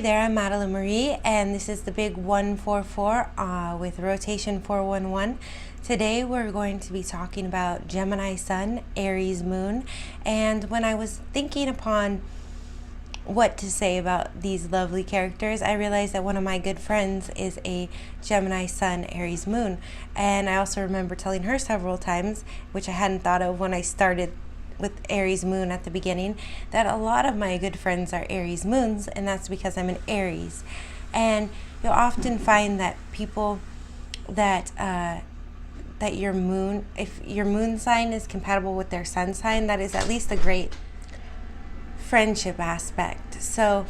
there, I'm Madeline Marie, and this is the big 144 with rotation 411. Today we're going to be talking about Gemini Sun, Aries Moon, and when I was thinking upon what to say about these lovely characters, I realized that one of my good friends is a Gemini Sun, Aries Moon, and I also remember telling her several times, which I hadn't thought of when I started with Aries Moon at the beginning, that a lot of my good friends are Aries Moons, and that's because I'm an Aries. And you'll often find that people that that your moon, if your moon sign is compatible with their sun sign, that is at least a great friendship aspect. So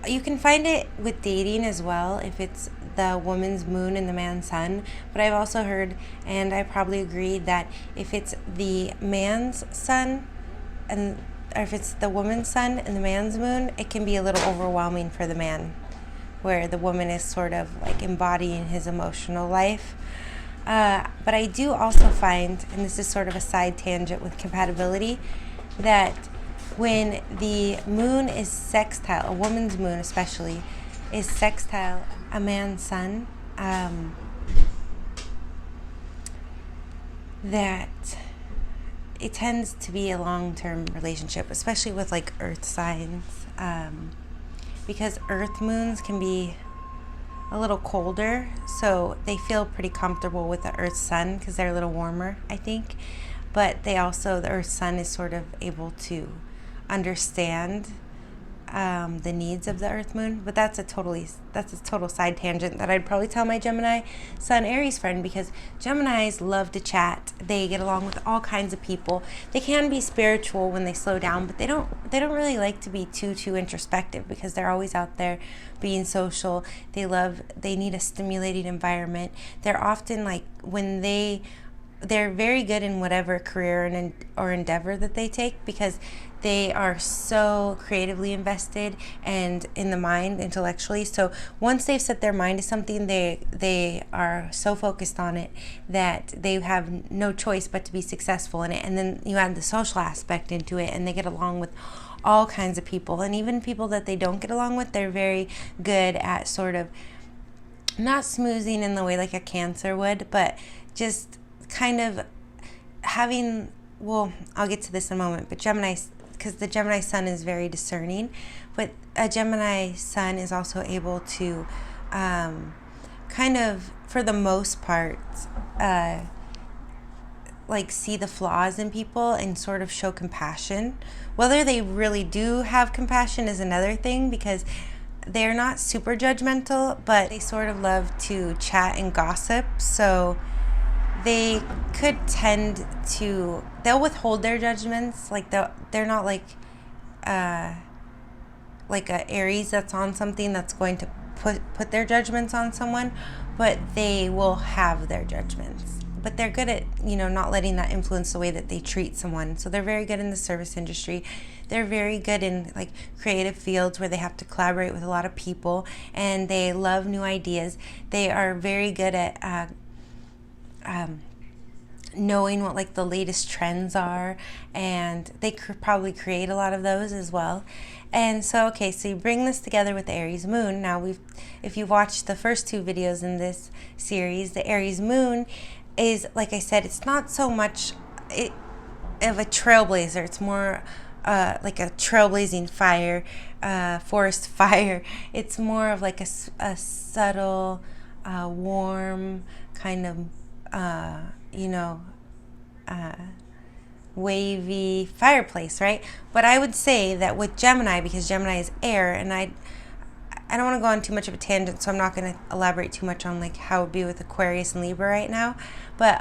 you can find it with dating as well, if it's the woman's moon and the man's sun. But I've also heard, and I probably agree, that if it's the man's sun or if it's the woman's sun and the man's moon, it can be a little overwhelming for the man, where the woman is sort of like embodying his emotional life. But I do also find, and this is sort of a side tangent with compatibility, that when the moon is sextile, a woman's moon especially, is sextile a man's sun, that it tends to be a long-term relationship, especially with like earth signs, because earth moons can be a little colder, so they feel pretty comfortable with the earth sun because they're a little warmer, I think. But they also, the earth sun is sort of able to understand the needs of the earth moon. But that's a total side tangent that I'd probably tell my Gemini Sun Aries friend, because Geminis love to chat. They get along with all kinds of people. They can be spiritual when they slow down, but they don't really like to be too introspective, because they're always out there being social. They need a stimulating environment. They're often like, they're very good in whatever career or endeavor that they take, because they are so creatively invested and in the mind intellectually. So once they've set their mind to something, they are so focused on it that they have no choice but to be successful in it. And then you add the social aspect into it, and they get along with all kinds of people. And even people that they don't get along with, they're very good at sort of not smoozing in the way like a Cancer would, but just kind of having, well, I'll get to this in a moment, but Gemini, because the Gemini Sun is very discerning, but a Gemini Sun is also able to kind of, for the most part, like see the flaws in people and sort of show compassion. Whether they really do have compassion is another thing, because they're not super judgmental, but they sort of love to chat and gossip. So they could tend to, they'll withhold their judgments. Like they're not like a Aries that's on something that's going to put their judgments on someone, but they will have their judgments. But they're good at, not letting that influence the way that they treat someone. So they're very good in the service industry. They're very good in like creative fields where they have to collaborate with a lot of people, and they love new ideas. They are very good at knowing what like the latest trends are, and they probably create a lot of those as well. And so, okay, so you bring this together with the Aries Moon. Now, if you watched the first two videos in this series, the Aries Moon is, like I said, it's not so much of a trailblazer. It's more like a trailblazing fire, forest fire. It's more of like a subtle, warm kind of wavy fireplace, right? But I would say that with Gemini, because Gemini is air, and I don't want to go on too much of a tangent, so I'm not going to elaborate too much on like how it would be with Aquarius and Libra right now. But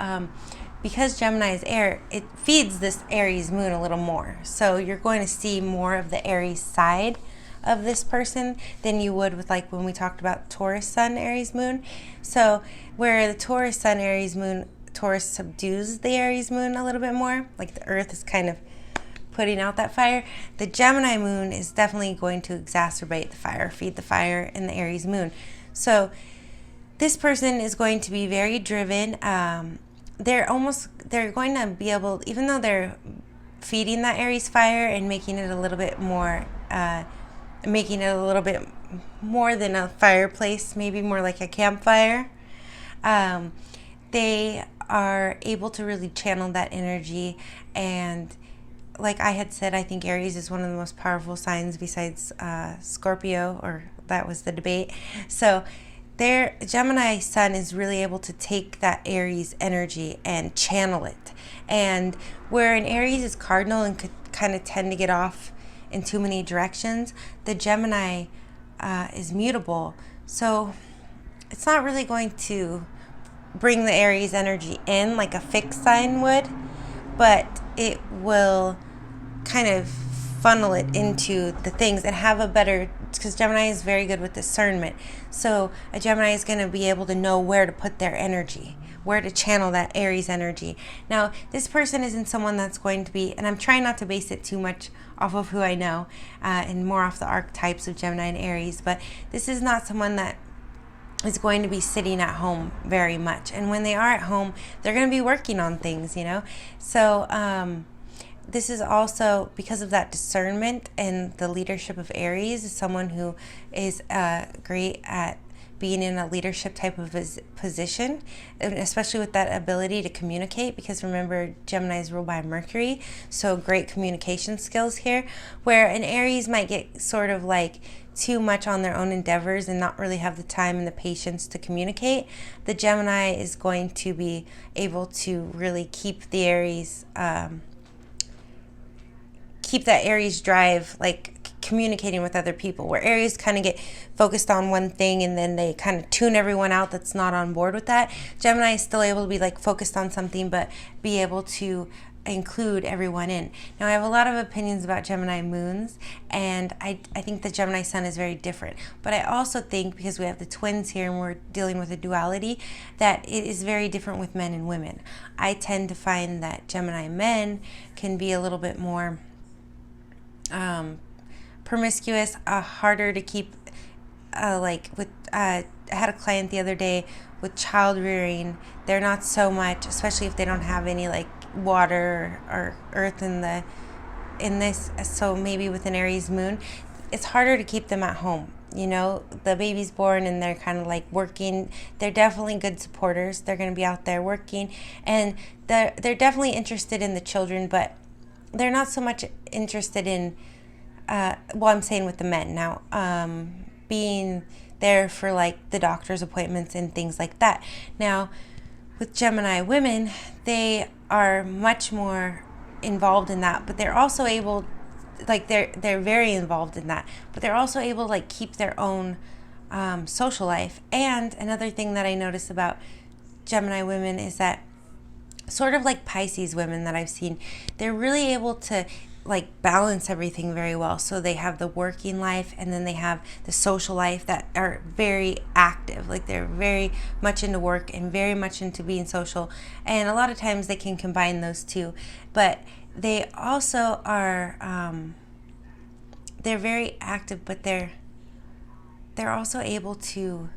because Gemini is air, it feeds this Aries moon a little more. So you're going to see more of the Aries side of this person than you would with like when we talked about Taurus Sun, Aries moon. So where the Taurus Sun, Aries moon, Taurus subdues the Aries moon a little bit more, like the earth is kind of putting out that fire. The Gemini moon is definitely going to exacerbate the fire, feed the fire in the Aries moon. So this person is going to be very driven. They're going to be able, even though they're feeding that Aries fire and making it a little bit more making it a little bit more than a fireplace, maybe more like a campfire. They are able to really channel that energy. And like I had said, I think Aries is one of the most powerful signs besides Scorpio, or that was the debate. So their Gemini sun is really able to take that Aries energy and channel it. And where an Aries is cardinal and could kind of tend to get off in too many directions, the Gemini is mutable. So it's not really going to bring the Aries energy in like a fixed sign would, but it will kind of funnel it into the things and have a better, because Gemini is very good with discernment. So a Gemini is going to be able to know where to put their energy, where to channel that Aries energy. Now, this person isn't someone that's going to be, and I'm trying not to base it too much off of who I know and more off the archetypes of Gemini and Aries, but this is not someone that is going to be sitting at home very much. And when they are at home, they're going to be working on things, you know? So this is also because of that discernment and the leadership of Aries, is someone who is great at being in a leadership type of position, and especially with that ability to communicate, because remember, Gemini is ruled by Mercury, so great communication skills here, where an Aries might get sort of like too much on their own endeavors and not really have the time and the patience to communicate. The Gemini is going to be able to really keep the Aries, keep that Aries drive, like communicating with other people, where Aries kind of get focused on one thing and then they kind of tune everyone out that's not on board with that. Gemini is still able to be like focused on something, but be able to include everyone in. Now, I have a lot of opinions about Gemini moons, and I think the Gemini sun is very different. But I also think, because we have the twins here and we're dealing with a duality, that it is very different with men and women. I tend to find that Gemini men can be a little bit more promiscuous, harder to keep, like with, I had a client the other day with child rearing. They're not so much, especially if they don't have any like water or earth in this. So maybe with an Aries moon, it's harder to keep them at home. You know, the baby's born and they're kind of like working. They're definitely good supporters. They're going to be out there working, and they're definitely interested in the children, but they're not so much interested in, well, I'm saying with the men now, being there for like the doctor's appointments and things like that. Now, with Gemini women, they are much more involved in that, but they're also able, like they're very involved in that, but they're also able to like keep their own social life. And another thing that I notice about Gemini women is that, sort of like Pisces women that I've seen, they're really able to like balance everything very well. So they have the working life and then they have the social life that are very active. Like they're very much into work and very much into being social. And a lot of times they can combine those two. But they also are, they're very active, but they're also able to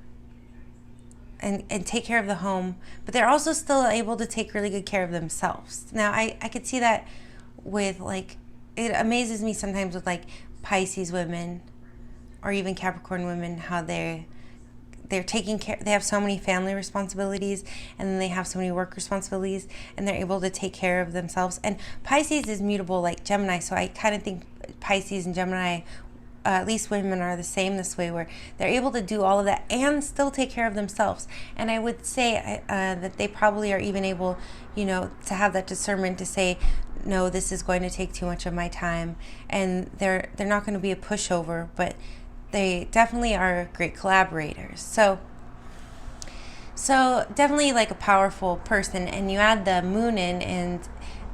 and take care of the home, but they're also still able to take really good care of themselves. Now, I could see that with like, it amazes me sometimes with like Pisces women or even Capricorn women, how they're taking care, they have so many family responsibilities and then they have so many work responsibilities, and they're able to take care of themselves. And Pisces is mutable like Gemini, so I kind of think Pisces and Gemini, at least women, are the same this way, where they're able to do all of that and still take care of themselves. And I would say that they probably are even able, you know, to have that discernment to say, no, this is going to take too much of my time. And they're not going to be a pushover, but they definitely are great collaborators. So definitely like a powerful person. And you add the moon in, and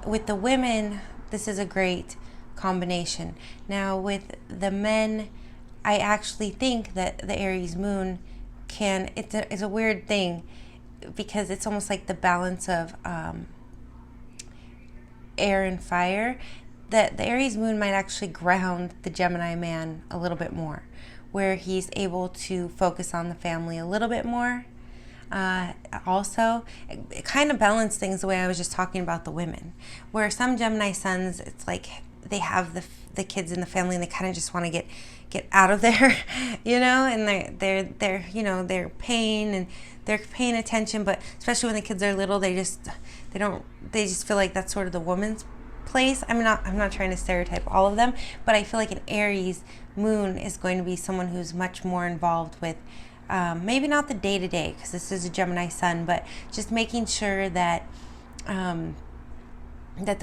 with the women, this is a great combination. Now with the men, I actually think that the Aries moon it's a weird thing, because it's almost like the balance of air and fire, that the Aries moon might actually ground the Gemini man a little bit more, where he's able to focus on the family a little bit more. Also, it kind of balanced things the way I was just talking about the women, where some Gemini suns, it's like they have the kids in the family and they kind of just want to get out of there, and they're they're paying and they're paying attention, but especially when the kids are little, they just feel like that's sort of the woman's place. I'm not trying to stereotype all of them, but I feel like an Aries moon is going to be someone who's much more involved with maybe not the day-to-day, because this is a Gemini sun, but just making sure that that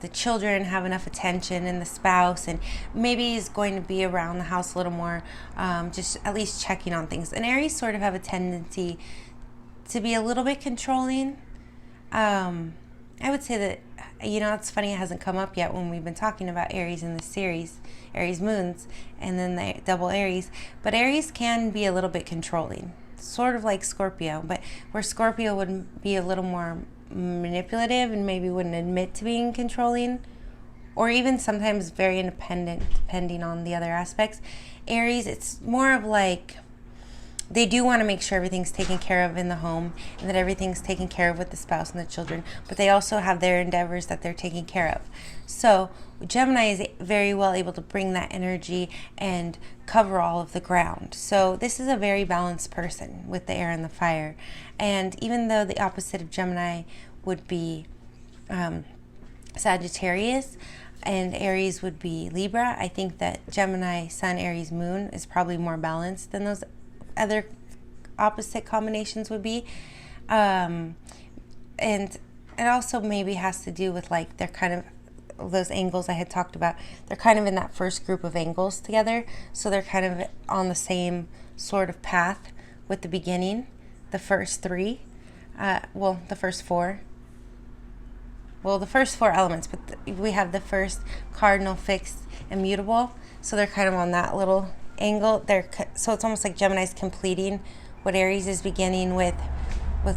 the children have enough attention, and the spouse, and maybe is going to be around the house a little more, just at least checking on things. And Aries sort of have a tendency to be a little bit controlling. I would say that, it's funny, it hasn't come up yet when we've been talking about Aries in this series, Aries moons, and then the double Aries. But Aries can be a little bit controlling, sort of like Scorpio, but where Scorpio would be a little more manipulative and maybe wouldn't admit to being controlling, or even sometimes very independent, depending on the other aspects. Aries, it's more of like, they do want to make sure everything's taken care of in the home, and that everything's taken care of with the spouse and the children, but they also have their endeavors that they're taking care of. So Gemini is very well able to bring that energy and cover all of the ground. So this is a very balanced person with the air and the fire. And even though the opposite of Gemini would be Sagittarius, and Aries would be Libra, I think that Gemini Sun, Aries Moon is probably more balanced than those other opposite combinations would be. And it also maybe has to do with, like, they're kind of, those angles I had talked about, they're kind of in that first group of angles together, so they're kind of on the same sort of path with the beginning, the first three, the first four. Well, the first four elements, but we have the first cardinal, fixed, immutable, so they're kind of on that little angle. So it's almost like Gemini's completing what Aries is beginning with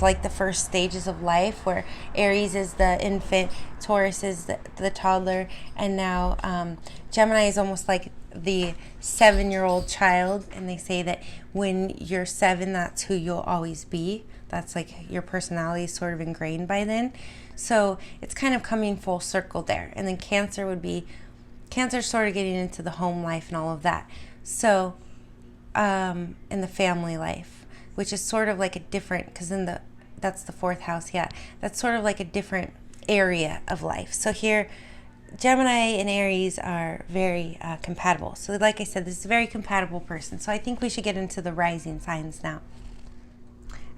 like the first stages of life, where Aries is the infant, Taurus is the toddler, and now Gemini is almost like the 7-year-old child. And they say that when you're 7, that's who you'll always be. That's like your personality is sort of ingrained by then. So it's kind of coming full circle there. And then Cancer sort of getting into the home life and all of that. So in the family life, which is sort of like a different, because that's the 4th house, that's sort of like a different area of life. So here, Gemini and Aries are very compatible. So like I said, this is a very compatible person. So I think we should get into the rising signs now.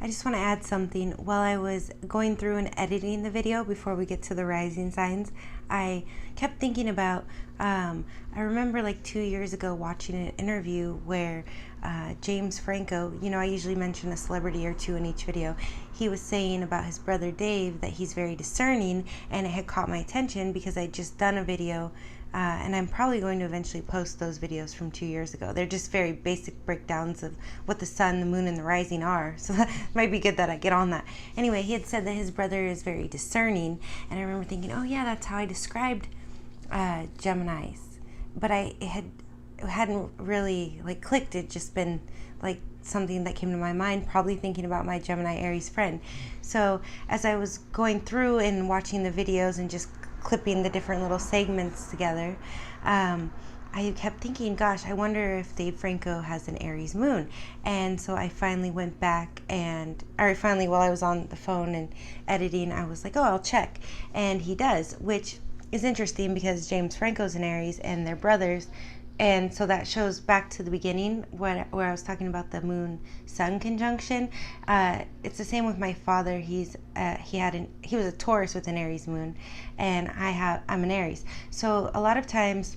I just want to add something. While I was going through and editing the video before we get to the rising signs, I kept thinking about, I remember like 2 years ago watching an interview where James Franco, I usually mention a celebrity or two in each video, he was saying about his brother Dave that he's very discerning, and it had caught my attention because I'd just done a video, and I'm probably going to eventually post those videos from 2 years ago. They're just very basic breakdowns of what the sun, the moon, and the rising are, so that might be good that I get on that. Anyway, he had said that his brother is very discerning, and I remember thinking, oh yeah, that's how I described Geminis, but it hadn't really like clicked. It just been like something that came to my mind, probably thinking about my Gemini Aries friend. So as I was going through and watching the videos and just clipping the different little segments together, I kept thinking, gosh, I wonder if Dave Franco has an Aries moon. And so I finally went back while I was on the phone and editing, I was like, oh, I'll check. And he does, which is interesting because James Franco's an Aries and they're brothers. And so that shows back to the beginning where I was talking about the moon-sun conjunction. It's the same with my father. He was a Taurus with an Aries moon, and I'm an Aries. So a lot of times,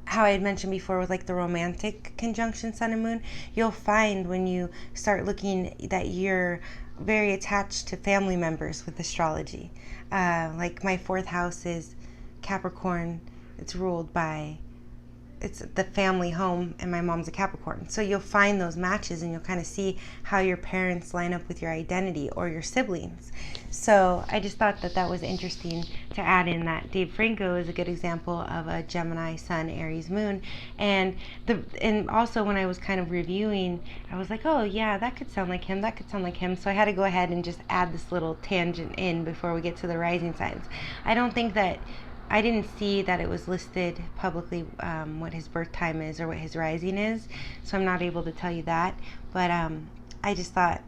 how I had mentioned before with like the romantic conjunction sun and moon, you'll find when you start looking that you're very attached to family members with astrology. Like my 4th house is Capricorn. It's ruled by it's the family home, and my mom's a Capricorn. So you'll find those matches, and you'll kind of see how your parents line up with your identity or your siblings. So I just thought that was interesting to add in, that Dave Franco is a good example of a Gemini Sun, Aries Moon. And also when I was kind of reviewing, I was like, oh yeah, that could sound like him, that could sound like him. So I had to go ahead and just add this little tangent in before we get to the rising signs. I don't think that I didn't see that it was listed publicly what his birth time is or what his rising is, so I'm not able to tell you that. But I just thought,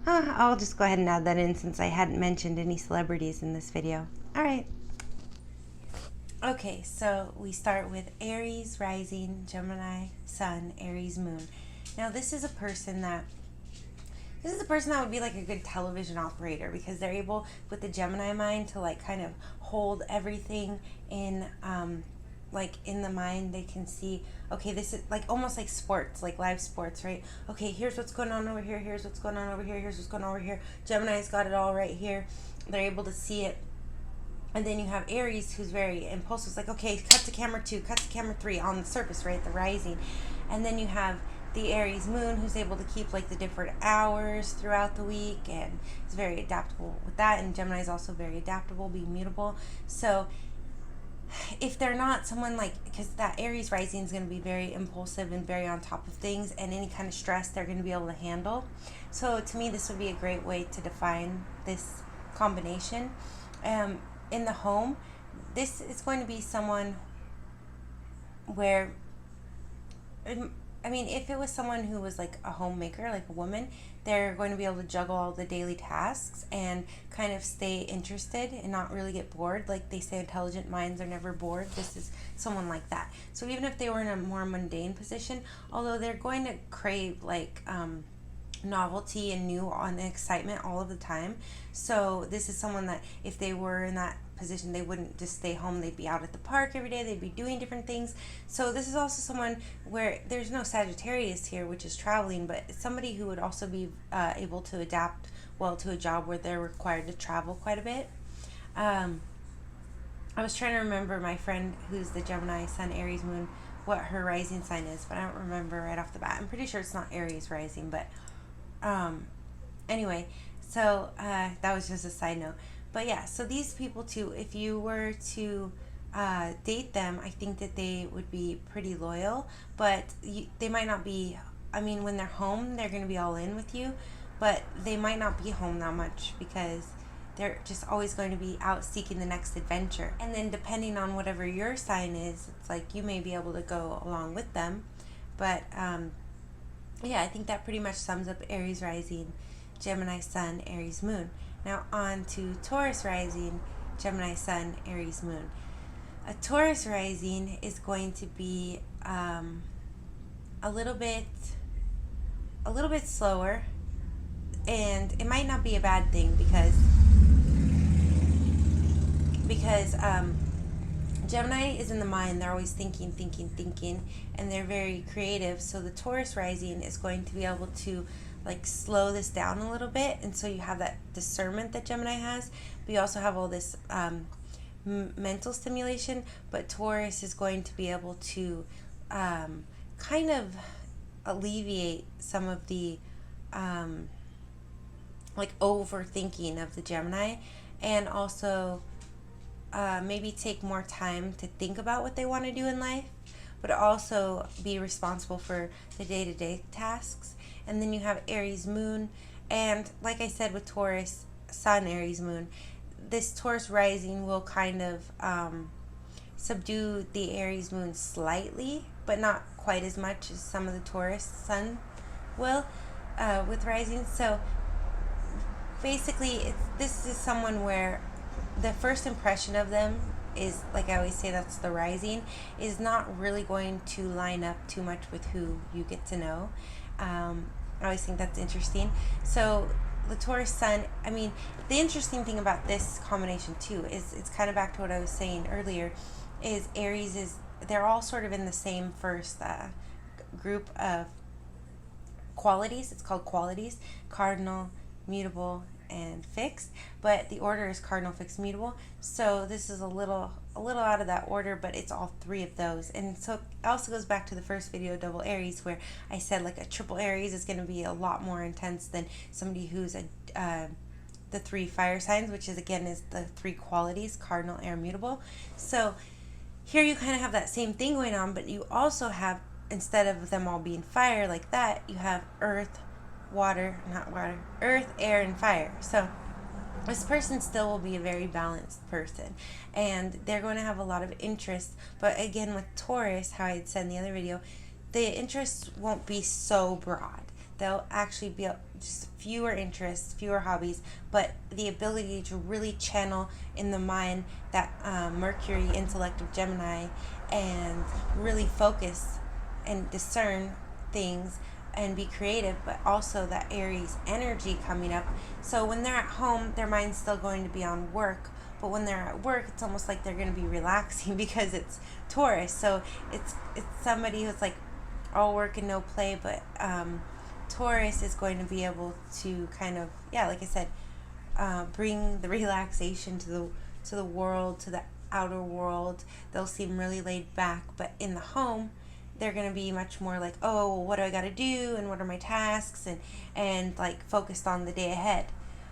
I'll just go ahead and add that in since I hadn't mentioned any celebrities in this video. All right. Okay, so we start with Aries Rising, Gemini Sun, Aries Moon. Now this is a person that would be like a good television operator because they're able, with the Gemini mind, to like kind of hold everything in like in the mind. They can see, okay, this is like almost like sports, like live sports, right? Okay, here's what's going on over here, here's what's going on over here, here's what's going on over here. Gemini's got it all right here. They're able to see it. And then you have Aries, who's very impulsive. It's like, okay, cut to camera 2, cut to camera 3 on the surface, right? The rising. And then you have the Aries moon, who's able to keep like the different hours throughout the week and is very adaptable with that. And Gemini is also very adaptable, being mutable. So if they're not someone like, because that Aries rising is going to be very impulsive and very on top of things, and any kind of stress they're going to be able to handle. So to me, this would be a great way to define this combination. In the home, this is going to be someone where, I mean, if it was someone who was like a homemaker, like a woman, they're going to be able to juggle all the daily tasks and kind of stay interested and not really get bored. Like they say, intelligent minds are never bored. This is someone like that. So even if they were in a more mundane position, although they're going to crave like novelty and new and excitement all of the time. So this is someone that if they were in that position, they wouldn't just stay home. They'd be out at the park every day. They'd be doing different things. So this is also someone where there's no Sagittarius here, which is traveling, but it's somebody who would also be able to adapt well to a job where they're required to travel quite a bit. I was trying to remember my friend who's the Gemini Sun, Aries Moon, what her rising sign is, but I don't remember right off the bat. I'm pretty sure it's not Aries rising, but anyway, so that was just a side note. But yeah, so these people too, if you were to date them, I think that they would be pretty loyal, but they might not be, I mean, when they're home, they're going to be all in with you, but they might not be home that much because they're just always going to be out seeking the next adventure. And then depending on whatever your sign is, it's like you may be able to go along with them, but yeah, I think that pretty much sums up Aries rising, Gemini sun, Aries moon. Now on to Taurus rising, Gemini sun, Aries moon. A Taurus rising is going to be a little bit slower, and it might not be a bad thing because Gemini is in the mind. They're always thinking, and they're very creative. So the Taurus rising is going to be able to like slow this down a little bit, and so you have that discernment that Gemini has, but you also have all this mental stimulation. But Taurus is going to be able to kind of alleviate some of the like overthinking of the Gemini, and also maybe take more time to think about what they want to do in life, but also be responsible for the day-to-day tasks. And then you have Aries moon, and like I said with Taurus sun, Aries moon, this Taurus rising will kind of subdue the Aries moon slightly, but not quite as much as some of the Taurus sun will with rising. So basically this is someone where the first impression of them is, like I always say, that's the rising, is not really going to line up too much with who you get to know. I always think that's interesting. So the Taurus sun, I mean, the interesting thing about this combination too is it's kind of back to what I was saying earlier, is Aries is, they're all sort of in the same first group of qualities. It's called qualities: cardinal, mutable, and fixed, but the order is cardinal, fixed, mutable. So this is a little out of that order, but it's all three of those. And so it also goes back to the first video, double Aries, where I said like a triple Aries is going to be a lot more intense than somebody who's the three fire signs, which is again is the three qualities: cardinal, air, mutable. So here you kind of have that same thing going on, but you also have, instead of them all being fire like that, you have earth, earth, air, and fire. So this person still will be a very balanced person, and they're going to have a lot of interest. But again, with Taurus, how I had said in the other video, the interests won't be so broad. They'll actually be just fewer interests, fewer hobbies, but the ability to really channel in the mind that Mercury intellect of Gemini and really focus and discern things and be creative, but also that Aries energy coming up. So when they're at home, their mind's still going to be on work, but when they're at work, it's almost like they're going to be relaxing because it's Taurus. So it's somebody who's like all work and no play, but Taurus is going to be able to kind of, yeah, like I said, bring the relaxation to the world, to the outer world. They'll seem really laid back, but in the home, they're going to be much more like, oh, what do I got to do, and what are my tasks, and like focused on the day ahead.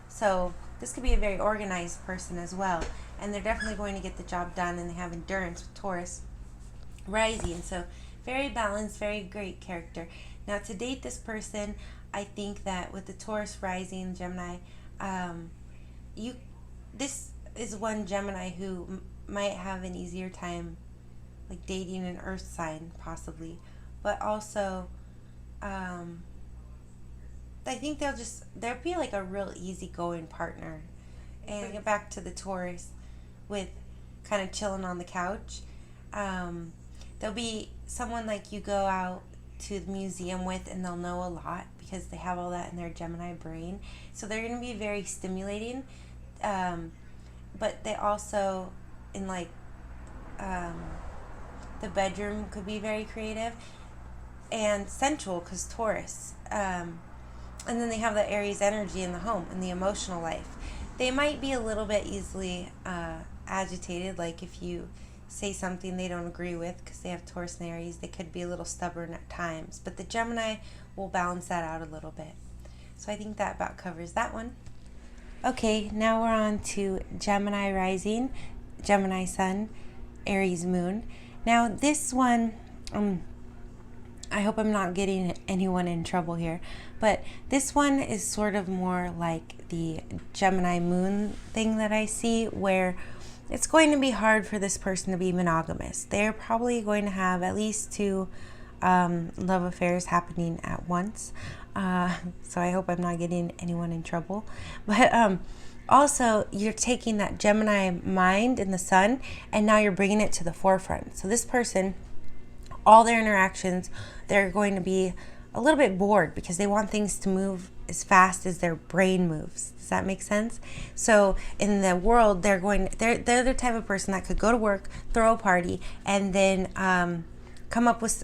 So this could be a very organized person as well, and they're definitely going to get the job done, and they have endurance with Taurus rising. So very balanced, very great character. Now, to date this person, I think that with the Taurus rising, Gemini, this is one Gemini who might have an easier time like dating an earth sign possibly, but also I think they'll be like a real easygoing partner. And get back to the Taurus with kind of chilling on the couch, there'll be someone like you go out to the museum with, and they'll know a lot because they have all that in their Gemini brain, so they're going to be very stimulating, but they also in like the bedroom could be very creative and sensual because Taurus. And then they have the Aries energy in the home, in the emotional life. They might be a little bit easily agitated, like if you say something they don't agree with, because they have Taurus and Aries, they could be a little stubborn at times. But the Gemini will balance that out a little bit. So I think that about covers that one. Okay, now we're on to Gemini rising, Gemini sun, Aries moon. Now this one, I hope I'm not getting anyone in trouble here, but this one is sort of more like the Gemini moon thing that I see, where it's going to be hard for this person to be monogamous. They're probably going to have at least 2 love affairs happening at once. So I hope I'm not getting anyone in trouble. But also, you're taking that Gemini mind in the sun, and now you're bringing it to the forefront. So this person, all their interactions, they're going to be a little bit bored because they want things to move as fast as their brain moves. Does that make sense? So in the world, they're the type of person that could go to work, throw a party, and then come up with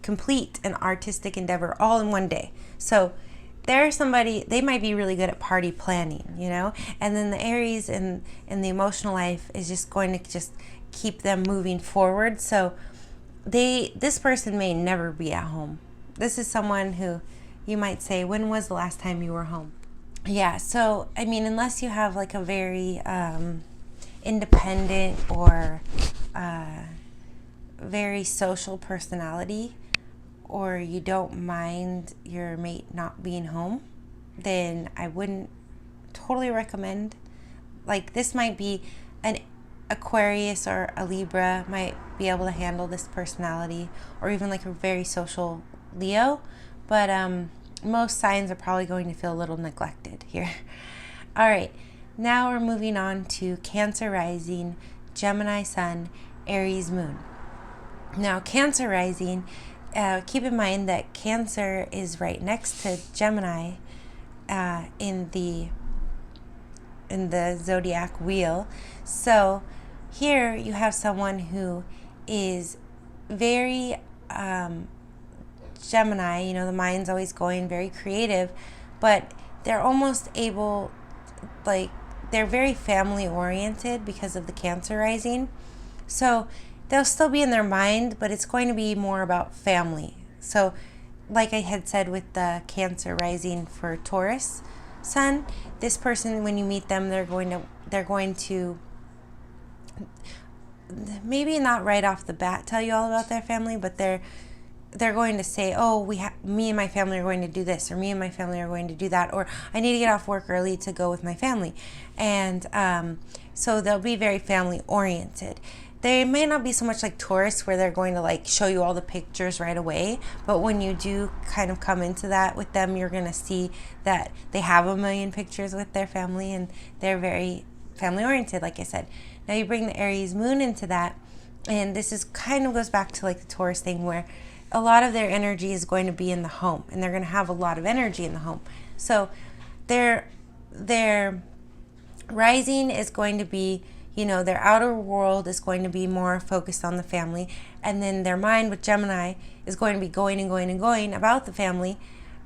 complete an artistic endeavor all in one day. So they're somebody, they might be really good at party planning, and then the Aries in the emotional life is just going to just keep them moving forward. So this person may never be at home. This is someone who you might say, when was the last time you were home? Yeah, so I mean, unless you have like a very independent or very social personality, or you don't mind your mate not being home, then I wouldn't totally recommend. Like, this might be an Aquarius or a Libra might be able to handle this personality, or even like a very social Leo, but most signs are probably going to feel a little neglected here. All right, now we're moving on to Cancer rising, Gemini sun, Aries moon. Now, Cancer rising, keep in mind that Cancer is right next to Gemini in the zodiac wheel. So here you have someone who is very Gemini, the mind's always going, very creative, but they're almost able, they're very family oriented because of the Cancer rising. So they'll still be in their mind, but it's going to be more about family. So like I had said with the Cancer rising for Taurus sun, this person, when you meet them, they're going to maybe not right off the bat tell you all about their family, but they're they're going to say, oh, me and my family are going to do this, or me and my family are going to do that, or I need to get off work early to go with my family. And so they'll be very family oriented. They may not be so much like tourists where they're going to like show you all the pictures right away, but when you do kind of come into that with them, you're going to see that they have a million pictures with their family, and they're very family oriented, like I said. Now you bring the Aries moon into that, and this is kind of goes back to like the Taurus thing, where a lot of their energy is going to be in the home, and they're going to have a lot of energy in the home. So their rising is going to be, their outer world is going to be more focused on the family, and then their mind with Gemini is going to be going and going and going about the family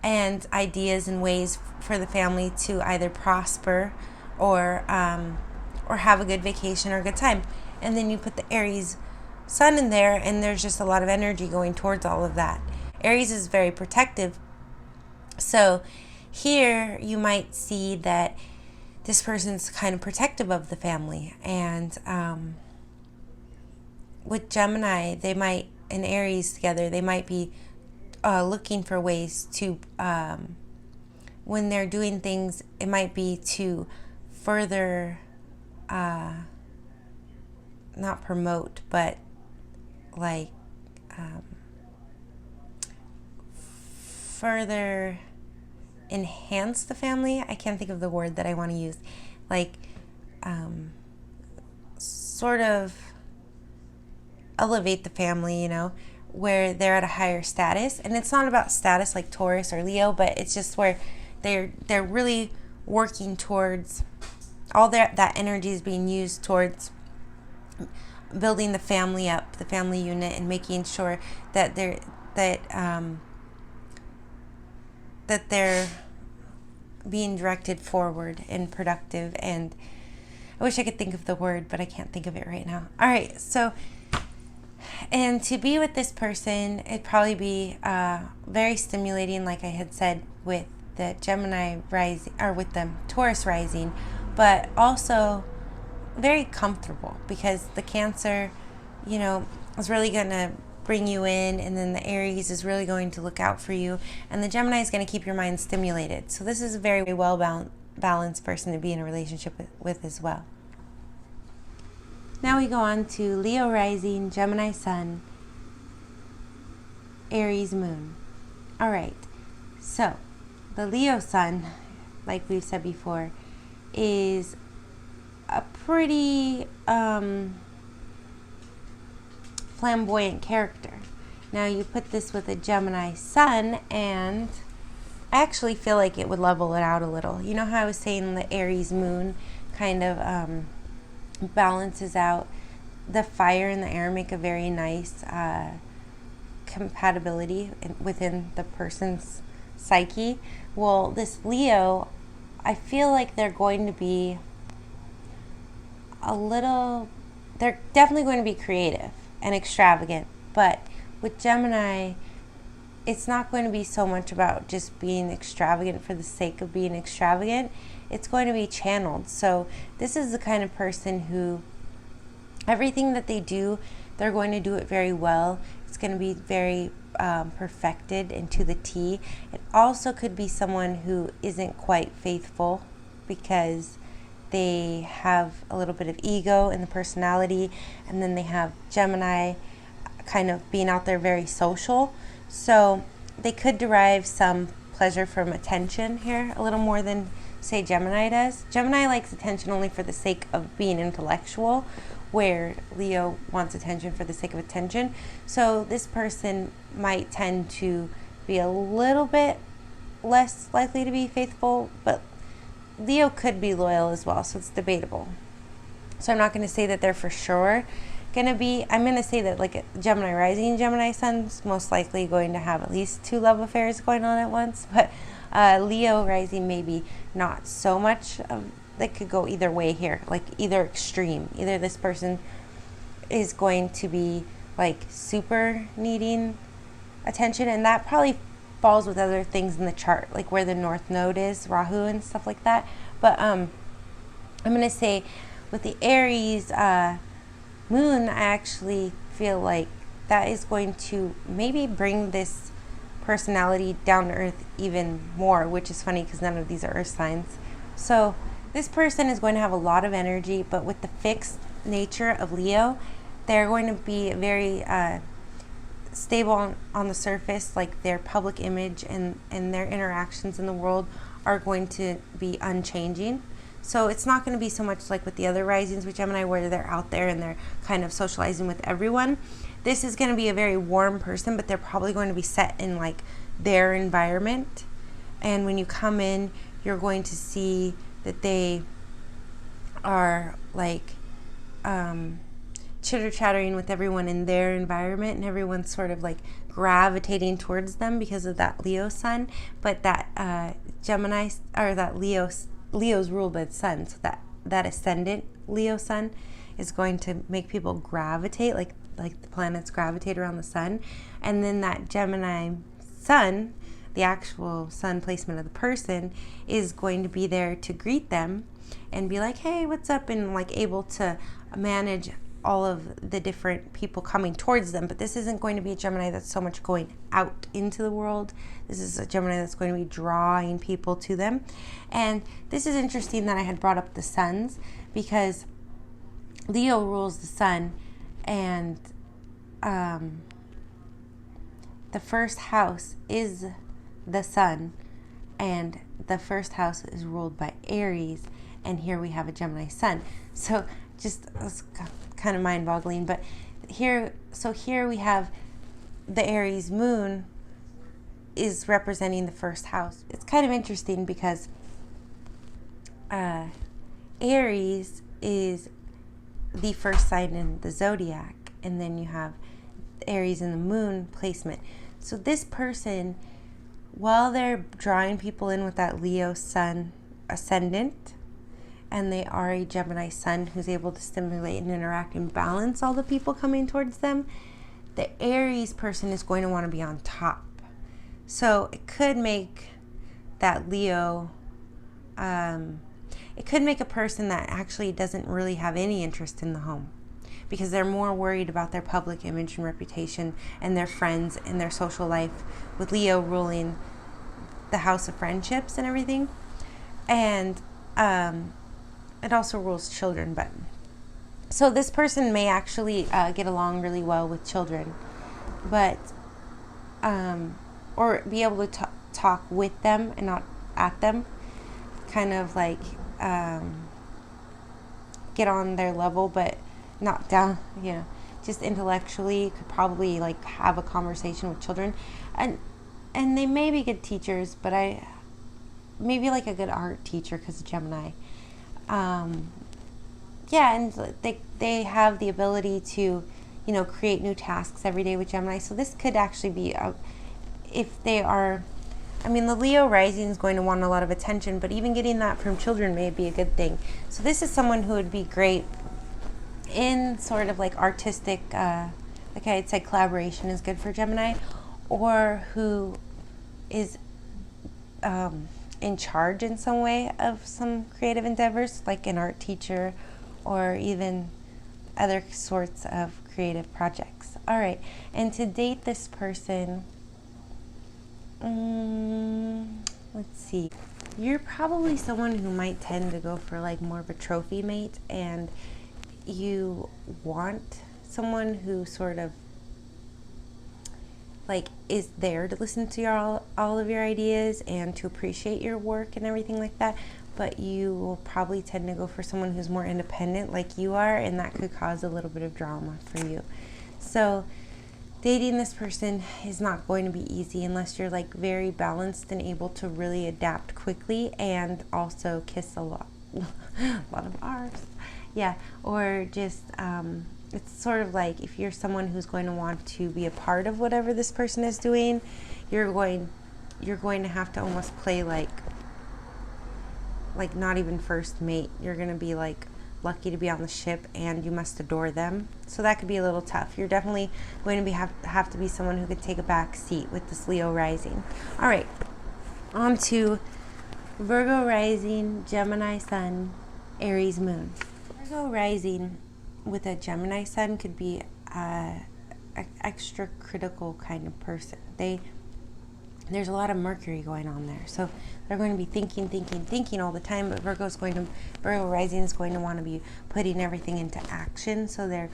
and ideas and ways for the family to either prosper or have a good vacation or a good time. And then you put the Aries sun in there, and there's just a lot of energy going towards all of that. Aries is very protective. So here you might see that this person's kind of protective of the family. And with Gemini, and Aries together, they might be looking for ways to, when they're doing things, it might be to further, not promote, but like further enhance the family. I can't think of the word that I want to use. Like sort of elevate the family, where they're at a higher status. And it's not about status like Taurus or Leo, but it's just where they're really working towards all that energy is being used towards building the family up, the family unit, and making sure that they're being directed forward and productive. And I wish I could think of the word, but I can't think of it right now. All right, so, and to be with this person, it'd probably be very stimulating, like I had said, with the Gemini rising, or with the Taurus rising, but also very comfortable, because the Cancer, is really going to bring you in, and then the Aries is really going to look out for you, and the Gemini is going to keep your mind stimulated. So this is a very well balanced person to be in a relationship with as well. Now we go on to Leo rising, Gemini sun, Aries moon. All right, so the Leo sun, like we've said before, is a pretty flamboyant character. Now you put this with a Gemini sun, and I actually feel like it would level it out a little. You know how I was saying the Aries moon kind of balances out the fire and the air, make a very nice compatibility within the person's psyche. Well, this Leo, I feel like they're going to be they're definitely going to be creative and extravagant, but with Gemini, it's not going to be so much about just being extravagant for the sake of being extravagant. It's going to be channeled. So this is the kind of person who everything that they do, they're going to do it very well. It's going to be very perfected and to the T. It also could be someone who isn't quite faithful, because they have a little bit of ego in the personality, and then they have Gemini kind of being out there very social. So they could derive some pleasure from attention here, a little more than, say, Gemini does. Gemini likes attention only for the sake of being intellectual, where Leo wants attention for the sake of attention. So this person might tend to be a little bit less likely to be faithful, but Leo could be loyal as well, so it's debatable. So I'm not going to say that they're for sure going to be. I'm going to say that like Gemini rising, Gemini sun's most likely going to have at least 2 love affairs going on at once, but Leo rising maybe not so much. They could go either way here, like either extreme. Either this person is going to be like super needing attention, and that probably falls with other things in the chart, like where the North Node is, Rahu and stuff like that. But I'm going to say with the Aries moon, I actually feel like that is going to maybe bring this personality down to earth even more, which is funny because none of these are earth signs. So this person is going to have a lot of energy, but with the fixed nature of Leo, they're going to be very stable on the surface, like their public image and their interactions in the world are going to be unchanging. So it's not going to be so much like with the other risings with Gemini where they're out there and they're kind of socializing with everyone. This is going to be a very warm person, but they're probably going to be set in like their environment. And when you come in, you're going to see that they are like chitter chattering with everyone in their environment, and everyone's sort of like gravitating towards them because of that Leo sun. But that Gemini or that Leo's ruled by the sun, so that ascendant Leo sun is going to make people gravitate like the planets gravitate around the sun. And then that Gemini sun, the actual sun placement of the person, is going to be there to greet them and be like, hey, what's up, and like able to manage all of the different people coming towards them. But this isn't going to be a Gemini that's so much going out into the world. This is a Gemini that's going to be drawing people to them. And this is interesting that I had brought up the suns, because Leo rules the sun, and the first house is the sun, and the first house is ruled by Aries, and here we have a Gemini sun. So just it's kind of mind-boggling, but here we have the Aries moon is representing the first house. It's kind of interesting because Aries is the first sign in the zodiac, and then you have Aries in the moon placement. So this person, while they're drawing people in with that Leo sun ascendant, and they are a Gemini sun who's able to stimulate and interact and balance all the people coming towards them, the Aries person is going to want to be on top. So it could make that Leo, it could make a person that actually doesn't really have any interest in the home, because they're more worried about their public image and reputation and their friends and their social life, with Leo ruling the house of friendships and everything. And it also rules children. But so this person may actually get along really well with children, but or be able to talk with them and not at them, kind of like get on their level but not down, just intellectually could probably like have a conversation with children. And they may be good teachers, but maybe like a good art teacher because of Gemini. And they have the ability to, create new tasks every day with Gemini. So this could actually be, if they are, the Leo rising is going to want a lot of attention, but even getting that from children may be a good thing. So this is someone who would be great in sort of like artistic, like I'd say collaboration is good for Gemini, or who is in charge in some way of some creative endeavors, like an art teacher or even other sorts of creative projects. All right, and to date this person, let's see, you're probably someone who might tend to go for like more of a trophy mate, and you want someone who sort of like is there to listen to all of your ideas and to appreciate your work and everything like that. But you will probably tend to go for someone who's more independent like you are, and that could cause a little bit of drama for you. So dating this person is not going to be easy unless you're like very balanced and able to really adapt quickly and also kiss a lot of R's. Yeah, or just it's sort of like if you're someone who's going to want to be a part of whatever this person is doing, you're going to have to almost play like not even first mate. You're going to be like lucky to be on the ship, and you must adore them. So that could be a little tough. You're definitely going to have to be someone who could take a back seat with this Leo rising. All right, on to Virgo rising, Gemini sun, Aries moon. Virgo rising with a Gemini sun could be extra critical kind of person. There's a lot of Mercury going on there, so they're going to be thinking all the time. But Virgo rising is going to want to be putting everything into action, so they're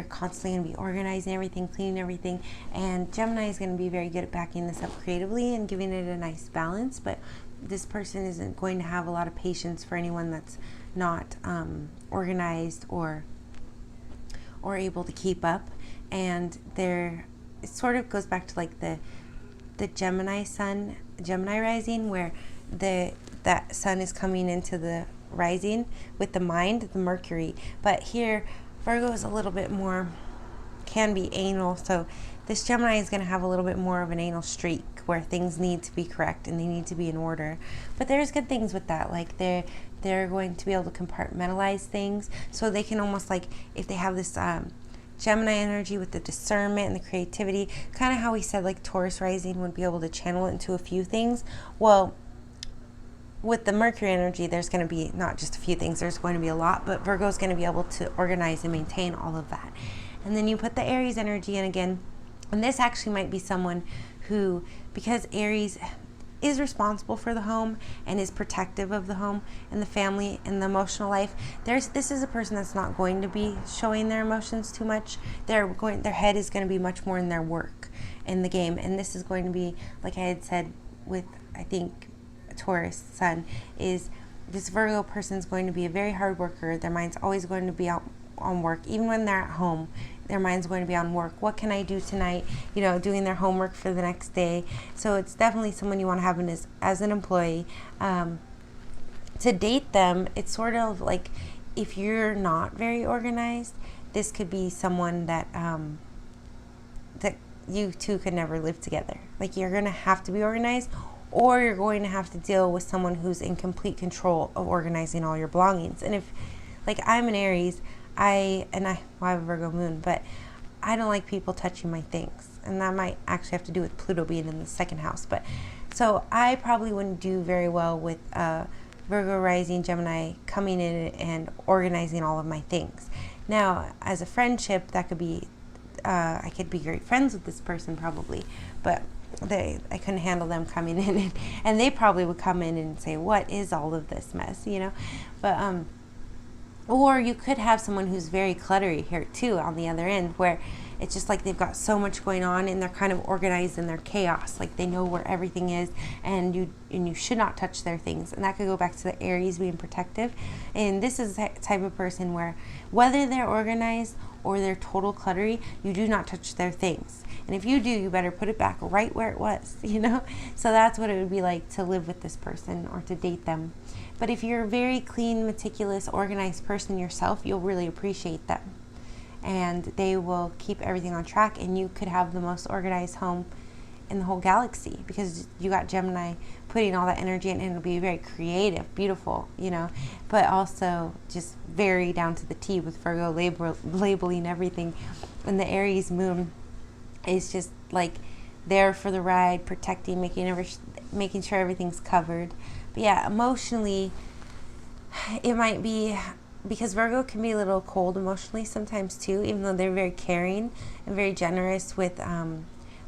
constantly going to be organizing everything, cleaning everything. And Gemini is going to be very good at backing this up creatively and giving it a nice balance. But this person isn't going to have a lot of patience for anyone that's not organized or able to keep up. And it sort of goes back to like the Gemini sun, Gemini rising, where that sun is coming into the rising with the mind, the Mercury. But here, Virgo is a little bit more, can be anal. So this Gemini is going to have a little bit more of an anal streak where things need to be correct and they need to be in order. But there's good things with that. Like they're going to be able to compartmentalize things. So they can almost, like, if they have this Gemini energy with the discernment and the creativity, kind of how we said like Taurus rising would be able to channel it into a few things. Well, with the Mercury energy, there's going to be not just a few things, there's going to be a lot, but Virgo's going to be able to organize and maintain all of that. And then you put the Aries energy in again, and this actually might be someone who, because Aries is responsible for the home and is protective of the home and the family and the emotional life, this is a person that's not going to be showing their emotions too much. Their head is going to be much more in their work, in the game. And this is going to be, like I had said with, I think, Taurus sun, is this Virgo person is going to be a very hard worker. Their mind's always going to be out on work. Even when they're at home, their mind's going to be on work. What can I do tonight? Doing their homework for the next day. So it's definitely someone you want to have as an employee. To date them, it's sort of like, if you're not very organized, this could be someone that that you two could never live together. Like, you're going to have to be organized, or you're going to have to deal with someone who's in complete control of organizing all your belongings. And if, like, I'm an Aries, I have a Virgo moon, but I don't like people touching my things. And that might actually have to do with Pluto being in the second house. But so I probably wouldn't do very well with Virgo rising Gemini coming in and organizing all of my things. Now, as a friendship, that could be, I could be great friends with this person probably, but I couldn't handle them coming in, and they probably would come in and say, what is all of this mess, But or you could have someone who's very cluttery here too on the other end, where it's just like they've got so much going on and they're kind of organized in their chaos. Like, they know where everything is, and you should not touch their things. And that could go back to the Aries being protective. And this is the type of person where, whether they're organized or they're total cluttery, you do not touch their things. And if you do, you better put it back right where it was, So that's what it would be like to live with this person or to date them. But if you're a very clean, meticulous, organized person yourself, you'll really appreciate them. And they will keep everything on track, and you could have the most organized home in the whole galaxy, because you got Gemini putting all that energy in, and it'll be very creative, beautiful, but also just very down to the T with Virgo labeling everything. And the Aries moon is just like there for the ride, protecting, making sure everything's covered. But yeah, emotionally, it might be, because Virgo can be a little cold emotionally sometimes too, even though they're very caring and very generous with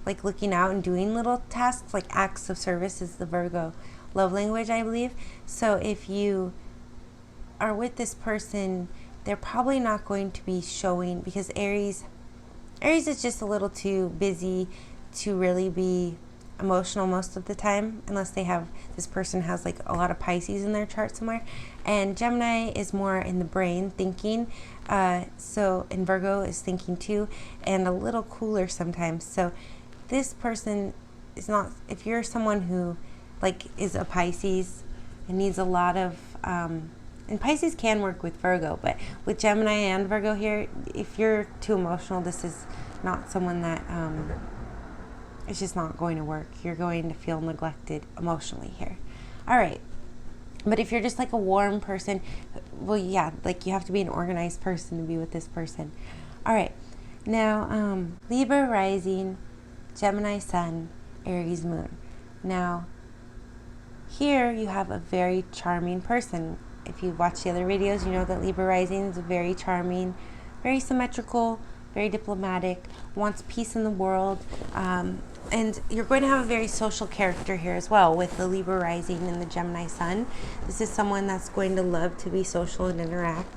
like looking out and doing little tasks, like acts of service is the Virgo love language, I believe. So if you are with this person, they're probably not going to be showing, because Aries is just a little too busy to really be emotional most of the time, unless this person has like a lot of Pisces in their chart somewhere. And Gemini is more in the brain, thinking, and Virgo is thinking too, and a little cooler sometimes. So this person is not, if you're someone who like is a Pisces and needs a lot of and Pisces can work with Virgo, but with Gemini and Virgo here, if you're too emotional, this is not someone that it's just not going to work. You're going to feel neglected emotionally here. All right. But if you're just like a warm person, well, yeah, like you have to be an organized person to be with this person. All right. Now, Libra rising, Gemini sun, Aries moon. Now, here you have a very charming person. If you watch the other videos, you know that Libra rising is very charming, very symmetrical, very diplomatic, wants peace in the world. And you're going to have a very social character here as well with the Libra rising and the Gemini sun. This is someone that's going to love to be social and interact.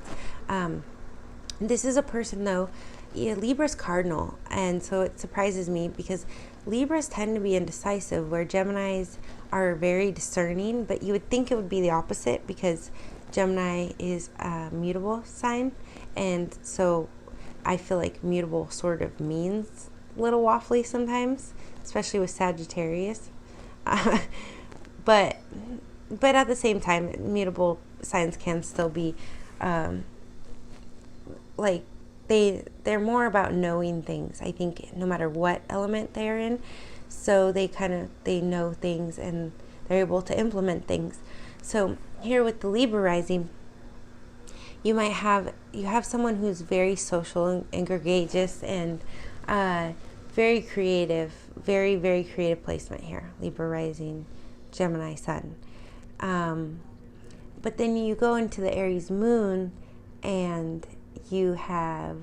This is a person, though, Libra's cardinal, and so it surprises me because Libras tend to be indecisive, where Geminis are very discerning, but you would think it would be the opposite because Gemini is a mutable sign, and so I feel like mutable sort of means a little waffly sometimes, especially with Sagittarius. But at the same time, mutable signs can still be like they're more about knowing things, I think, no matter what element they're in. So they know things and they're able to implement things. So here with the Libra rising, you have someone who's very social and gregarious and very creative, very, very creative placement here. Libra rising, Gemini sun. But then you go into the Aries moon and you have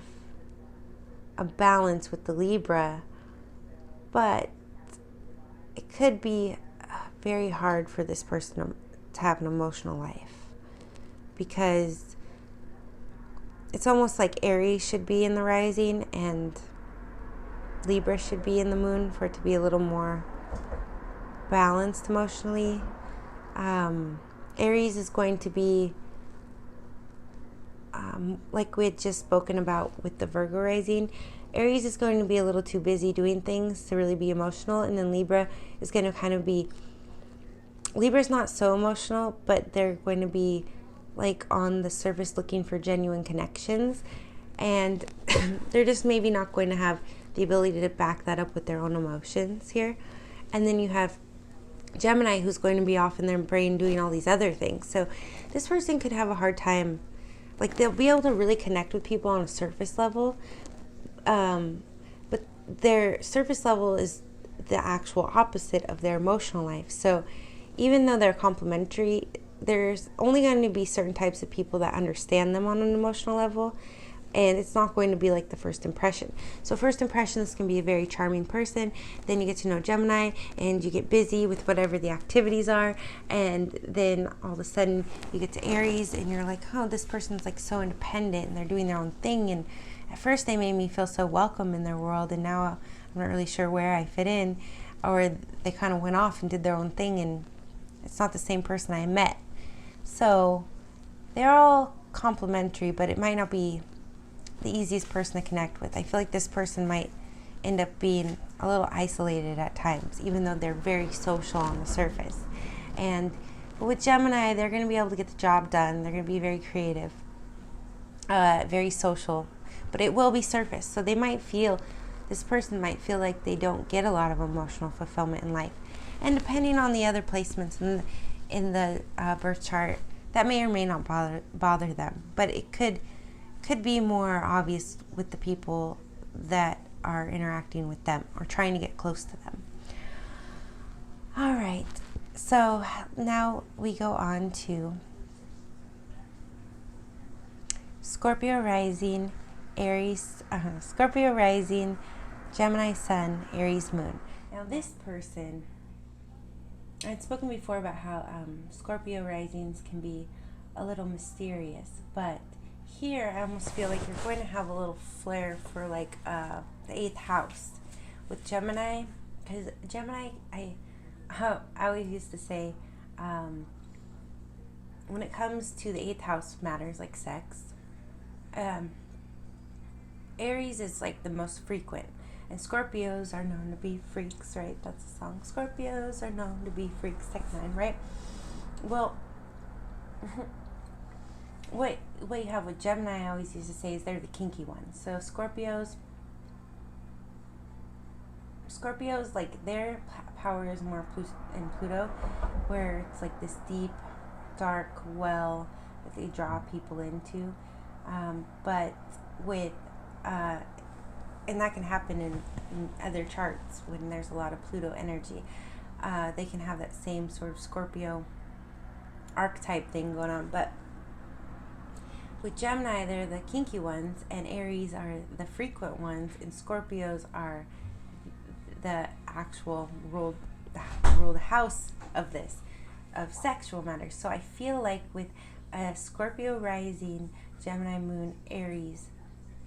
a balance with the Libra, but it could be very hard for this person to have an emotional life, because it's almost like Aries should be in the rising and Libra should be in the moon for it to be a little more balanced emotionally. Aries is going to be like we had just spoken about with the Virgo rising. Aries is going to be a little too busy doing things to really be emotional, and then Libra is going to kind of be, Libra's not so emotional, but they're going to be like on the surface looking for genuine connections, and they're just maybe not going to have the ability to back that up with their own emotions here. And then you have Gemini, who's going to be off in their brain doing all these other things. So this person could have a hard time, like they'll be able to really connect with people on a surface level, but their surface level is the actual opposite of their emotional life. So even though they're complementary, there's only going to be certain types of people that understand them on an emotional level, and it's not going to be like the first impression. So first impression, this can be a very charming person. Then you get to know Gemini and you get busy with whatever the activities are. And then all of a sudden you get to Aries and you're like, oh, this person's like so independent and they're doing their own thing. And at first they made me feel so welcome in their world, and now I'm not really sure where I fit in. Or they kind of went off and did their own thing and it's not the same person I met. So they're all complementary, but it might not be the easiest person to connect with. I feel like this person might end up being a little isolated at times, even though they're very social on the surface. But with Gemini, they're going to be able to get the job done. They're going to be very creative, very social, but it will be surface. So this person might feel like they don't get a lot of emotional fulfillment in life. And depending on the other placements in the birth chart, that may or may not bother them. But it could be more obvious with the people that are interacting with them or trying to get close to them. All right, so now we go on to Scorpio rising, Scorpio rising, Gemini sun, Aries moon. Now this person, I'd spoken before about how Scorpio risings can be a little mysterious, but here I almost feel like you're going to have a little flair for like the 8th house with Gemini, because Gemini, I always used to say when it comes to the 8th house matters like sex, Aries is like the most frequent, and Scorpios are known to be freaks, right? That's a song. Scorpios are known to be freaks, Tech 9, right? Well, what you have with Gemini, I always used to say, is they're the kinky ones. So Scorpios, like their power is more in Pluto, where it's like this deep, dark well that they draw people into. But with and that can happen in other charts when there's a lot of Pluto energy. They can have that same sort of Scorpio archetype thing going on. But with Gemini, they're the kinky ones, and Aries are the frequent ones, and Scorpios are the actual rule the house of this, of sexual matters. So I feel like with a Scorpio rising, Gemini moon, Aries,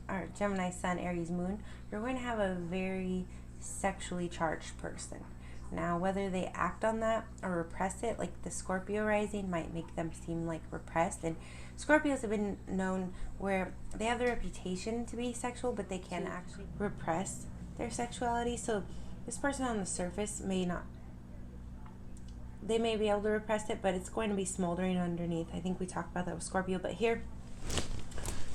or Gemini sun, Aries moon, you're going to have a very sexually charged person. Now, whether they act on that or repress it, like the Scorpio rising might make them seem like repressed. And Scorpios have been known where they have the reputation to be sexual, but they can actually repress their sexuality. So this person on the surface may not, they may be able to repress it, but it's going to be smoldering underneath. I think we talked about that with Scorpio, but here,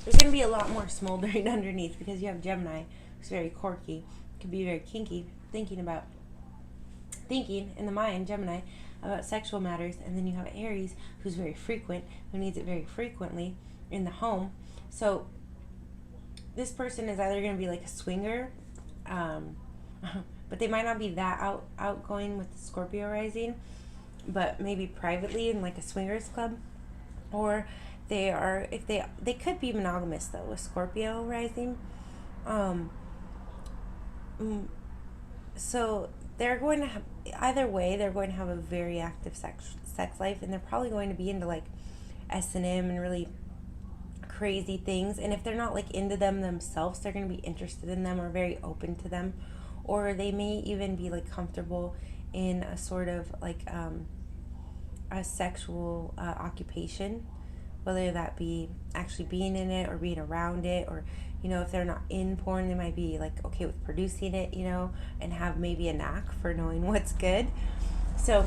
there's going to be a lot more smoldering underneath because you have Gemini, who's very quirky, could be very kinky, thinking in the mind, Gemini, about sexual matters, and then you have Aries, who's very frequent, who needs it very frequently in the home. So this person is either going to be like a swinger, but they might not be that outgoing with the Scorpio rising, but maybe privately in like a swingers club, or they are, if they could be monogamous though with Scorpio rising. So they're going to have, either way, they're going to have a very active sex life, and they're probably going to be into like S&M and really crazy things. And if they're not like into them themselves, they're going to be interested in them or very open to them, or they may even be like comfortable in a sort of like a sexual occupation, whether that be actually being in it or being around it, or if they're not in porn, they might be like okay with producing it, and have maybe a knack for knowing what's good. So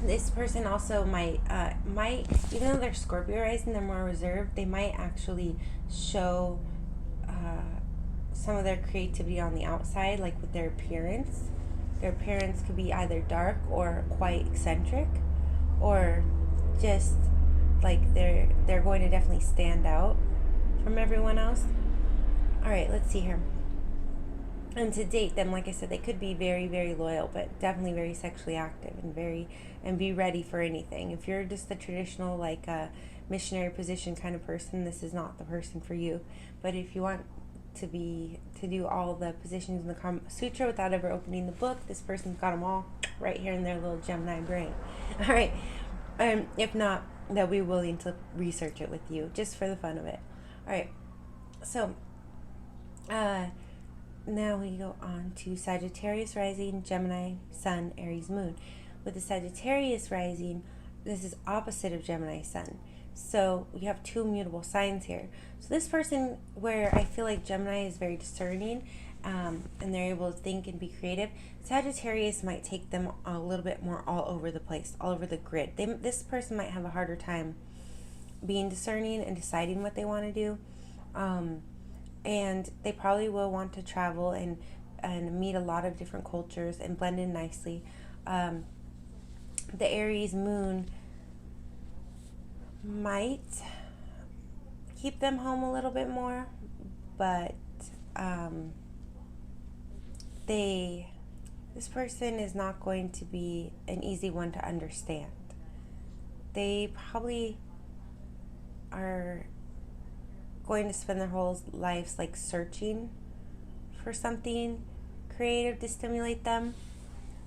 this person also might even though they're Scorpio rising, they're more reserved, they might actually show some of their creativity on the outside, like with their appearance. Their appearance could be either dark or quite eccentric, or just like they're going to definitely stand out from everyone else. All right, let's see here. And to date them, like I said, they could be very, very loyal, but definitely very sexually active and be ready for anything. If you're just the traditional like missionary position kind of person, this is not the person for you. But if you want to do all the positions in the Kama Sutra without ever opening the book, this person's got them all right here in their little Gemini brain. All right. If not, they'll be willing to research it with you just for the fun of it. All right. So now we go on to Sagittarius rising, Gemini sun, Aries moon. With the Sagittarius rising, this is opposite of Gemini sun. So you have two mutable signs here. So this person, where I feel like Gemini is very discerning, and they're able to think and be creative, Sagittarius might take them a little bit more all over the place, all over the grid. This person might have a harder time being discerning and deciding what they want to do. And they probably will want to travel and meet a lot of different cultures and blend in nicely. The Aries moon might keep them home a little bit more, but this person is not going to be an easy one to understand. They probably are going to spend their whole lives like searching for something creative to stimulate them.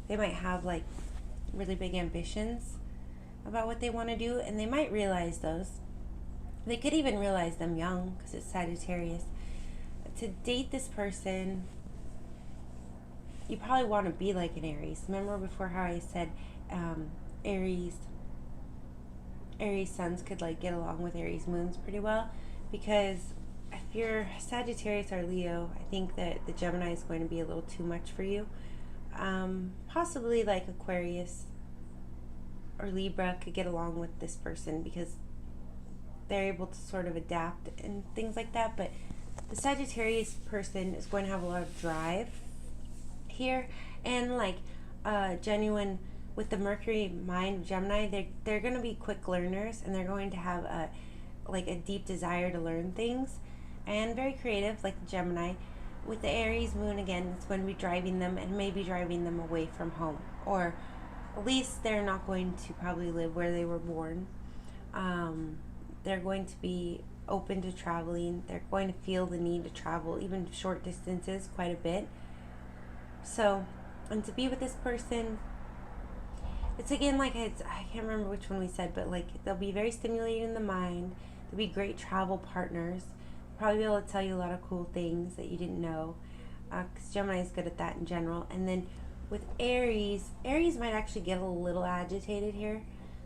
They might have like really big ambitions about what they want to do, and they might realize those. They could even realize them young because it's Sagittarius. To date this person, you probably want to be like an Aries. Remember before how I said Aries suns could like get along with Aries moons pretty well, because if you're Sagittarius or Leo, I think that the Gemini is going to be a little too much for you. Possibly like Aquarius or Libra could get along with this person because they're able to sort of adapt and things like that, but the Sagittarius person is going to have a lot of drive here, and like genuine with the Mercury mind Gemini, they're going to be quick learners, and they're going to have a deep desire to learn things, and very creative like the Gemini. With the Aries moon, again, it's going to be driving them and maybe driving them away from home, or at least they're not going to probably live where they were born. they're going to be open to traveling. They're going to feel the need to travel, even short distances, quite a bit. So, and to be with this person, it's again like I can't remember which one we said, but like they'll be very stimulating in the mind. They'll be great travel partners. They'll probably be able to tell you a lot of cool things that you didn't know, because Gemini is good at that in general. And then with Aries might actually get a little agitated here.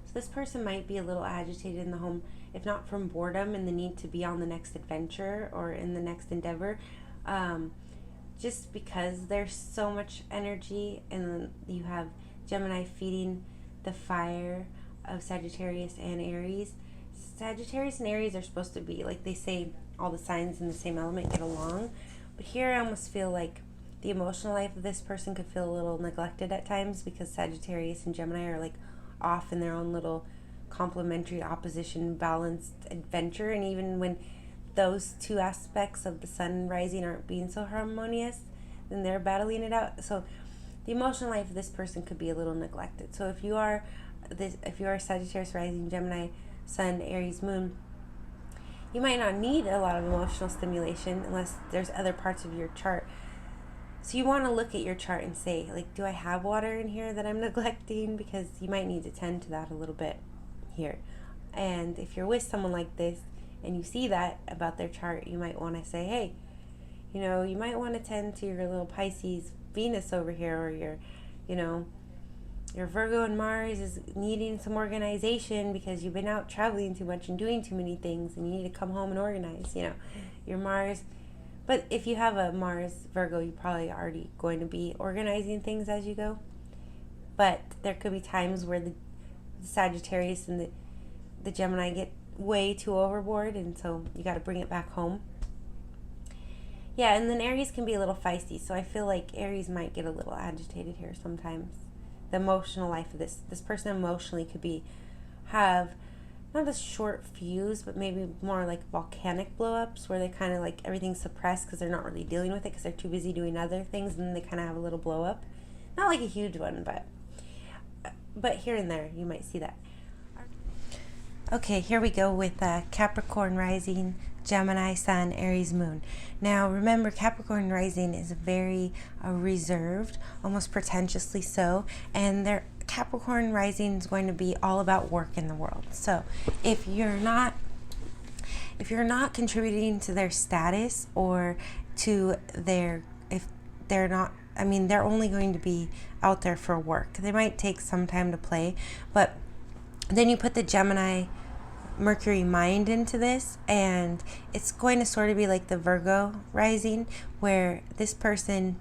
So this person might be a little agitated in the home, if not from boredom and the need to be on the next adventure or in the next endeavor, just because there's so much energy, and you have Gemini feeding the fire of Sagittarius and Aries. Sagittarius and Aries are supposed to be, like they say, all the signs in the same element get along. But here I almost feel like the emotional life of this person could feel a little neglected at times, because Sagittarius and Gemini are like off in their own little complementary, opposition, balanced adventure. And even when those two aspects of the sun rising aren't being so harmonious, then they're battling it out. So the emotional life of this person could be a little neglected. So if you are Sagittarius rising, Gemini sun, Aries moon, you might not need a lot of emotional stimulation unless there's other parts of your chart. So you want to look at your chart and say, like, do I have water in here that I'm neglecting? Because you might need to tend to that a little bit here. And if you're with someone like this and you see that about their chart, you might want to say, hey, you might want to tend to your little Pisces Venus over here, or your Virgo and Mars is needing some organization because you've been out traveling too much and doing too many things, and you need to come home and organize, your Mars. But if you have a Mars Virgo, you're probably already going to be organizing things as you go. But there could be times where the Sagittarius and the Gemini get way too overboard, and so you got to bring it back home. Yeah, and then Aries can be a little feisty, so I feel like Aries might get a little agitated here sometimes. The emotional life of this person emotionally could have not a short fuse, but maybe more like volcanic blow-ups, where they kind of like everything's suppressed because they're not really dealing with it because they're too busy doing other things, and then they kind of have a little blow-up. Not like a huge one, but here and there you might see that. Okay, here we go with Capricorn rising, Gemini sun, Aries moon. Now remember, Capricorn rising is very reserved, almost pretentiously so, and their Capricorn rising is going to be all about work in the world. So if you're not contributing to their status or to they're only going to be out there for work. They might take some time to play, but then you put the Gemini Mercury mind into this, and it's going to sort of be like the Virgo rising, where this person,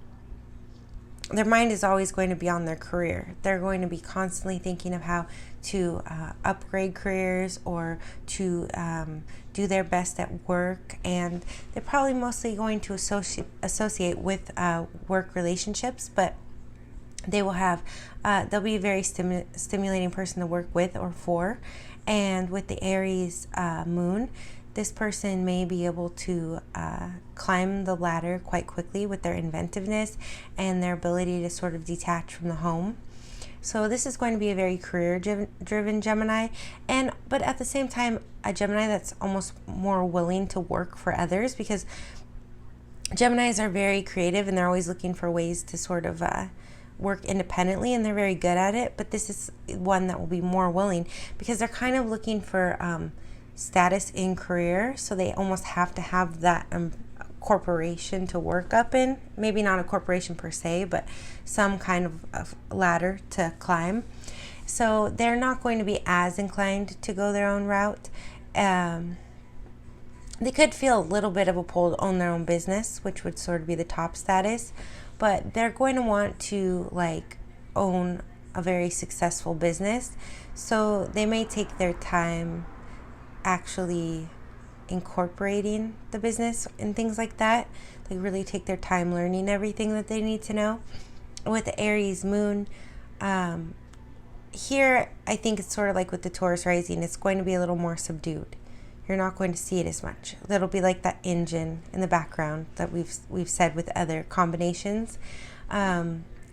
their mind is always going to be on their career. They're going to be constantly thinking of how to upgrade careers or to do their best at work, and they're probably mostly going to associate with work relationships, but they will have they'll be a very stimulating person to work with or for. And with the Aries moon, this person may be able to climb the ladder quite quickly with their inventiveness and their ability to sort of detach from the home. So this is going to be a very career-driven Gemini, but at the same time, a Gemini that's almost more willing to work for others, because Geminis are very creative and they're always looking for ways to sort of work independently, and they're very good at it. But this is one that will be more willing because they're kind of looking for status in career, so they almost have to have that corporation to work up in. Maybe not a corporation per se, but some kind of ladder to climb. So they're not going to be as inclined to go their own route. They could feel a little bit of a pull to own their own business, which would sort of be the top status, but they're going to want to own a very successful business. So they may take their time actually incorporating the business and things like that. They really take their time learning everything that they need to know. With the Aries moon, here I think it's sort of like with the Taurus rising, it's going to be a little more subdued. You're not going to see it as much. That'll be like that engine in the background that we've said with other combinations.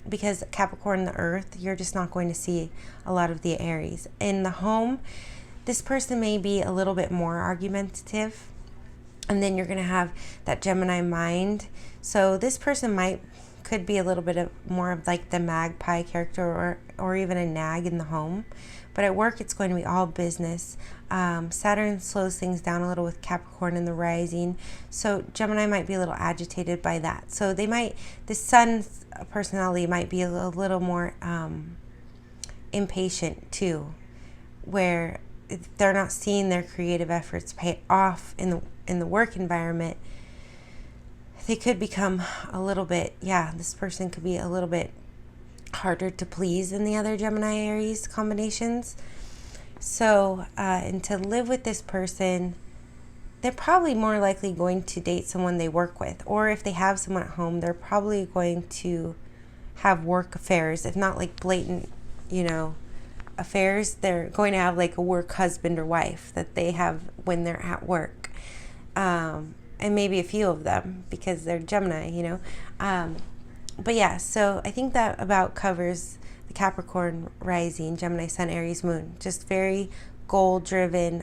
Because Capricorn, the earth, you're just not going to see a lot of the Aries. In the home, this person may be a little bit more argumentative. And then you're going to have that Gemini mind. So this person could be a little bit more of like the magpie character, or even a nag in the home. But at work, it's going to be all business. Saturn slows things down a little with Capricorn in the rising. So Gemini might be a little agitated by that. So the sun's personality might be a little more impatient too, where if they're not seeing their creative efforts pay off in the work environment, they could become a little bit, this person could be a little bit harder to please than the other Gemini Aries combinations. So, and to live with this person, they're probably more likely going to date someone they work with. Or if they have someone at home, they're probably going to have work affairs, if not like blatant, affairs. They're going to have like a work husband or wife that they have when they're at work. And maybe a few of them because they're Gemini, But yeah, so I think that about covers the Capricorn rising, Gemini sun, Aries moon. Just very goal-driven.